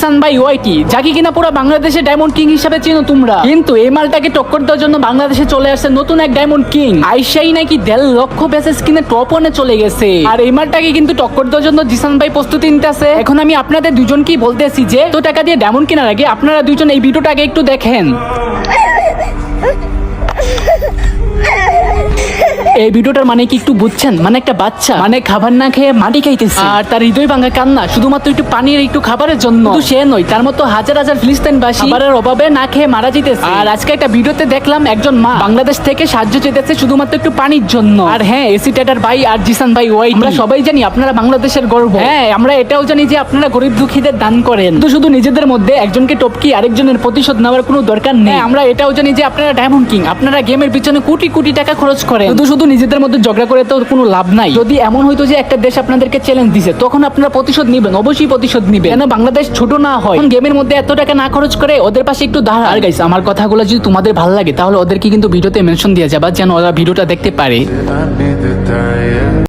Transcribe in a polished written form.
জিসান ভাই ওয়াইটি, যাকে কিনা পুরো বাংলাদেশে ডায়মন্ড কিং হিসেবে চিনো তোমরা। কিন্তু এই মালটাকে টক্কর দেওয়ার জন্য বাংলাদেশে চলে আসছে নতুন এক ডায়মন্ড কিং। আইসাই নাকি 1.5 লক্ষ বেসেস কিনে টপ 1-এ চলে গেছে। আর এই মালটাকে কিন্তু টক্কর দেওয়ার জন্য জিসান ভাই প্রস্তুতি নিতেছে। এখন আমি আপনাদের দুজনকেই বলতেছি যে তো টাকা দিয়ে ডায়মন্ড কেনার আগে আপনারা দুজন এই ভিডিওটাকে একটু দেখেন। এই ভিডিওটার মানে কি একটু বুঝছেন? মানে একটা বাচ্চা মানে খাবার না খেয়ে মাটি খাইতেছে, আর তার হৃদয় ভাঙা কান্না শুধুমাত্র একটু পানির একটু খাবারের জন্য। শুধু সে নয়, তার মতো হাজার হাজার ফিলিস্তিনবাসী খাবারের অভাবে না খেয়ে মারা যেতেছে। আর আজকে একটা ভিডিওতে দেখলাম একজন মা বাংলাদেশ থেকে সাহায্য চেয়েছে শুধুমাত্র একটু পানির জন্য। আর হ্যাঁ, এসি টেটার ভাই আর জিসান ভাই ওয়াই, আমরা সবাই জানি আপনারা বাংলাদেশের গর্ব। হ্যাঁ, আমরা এটাও জানি যে আপনারা গরিব দুঃখীদের দান করেন। তো শুধু নিজেদের মধ্যে একজনকে টপকি আরেকজনের প্রতিশোধ নেওয়ার কোনো দরকার নেই। আমরা এটাও জানি যে আপনারা ডায়মন্ড কিং, আপনারা গেমের পিছনে কোটি কোটি টাকা খরচ করেন। শুধু নিজেদের মধ্যে ঝগড়া করে তো কোনো লাভ নাই। যদি এমন হইতো যে একটা দেশ আপনাদেরকে চ্যালেঞ্জ দিছে, তখন আপনারা প্রতিশোধ নিবেন, অবশ্যই প্রতিশোধ নিবেন। কেন বাংলাদেশ ছোট না হয়, গেমের মধ্যে এত টাকা না খরচ করে ওদের পাশে একটু দাঁড়া। আর গাইস, আমার কথাগুলো যদি তোমাদের ভালো লাগে তাহলে ওদেরকে কিন্তু ভিডিওতে মেনশন দিয়ে যাবা, যেন ওরা ভিডিওটা দেখতে পারে।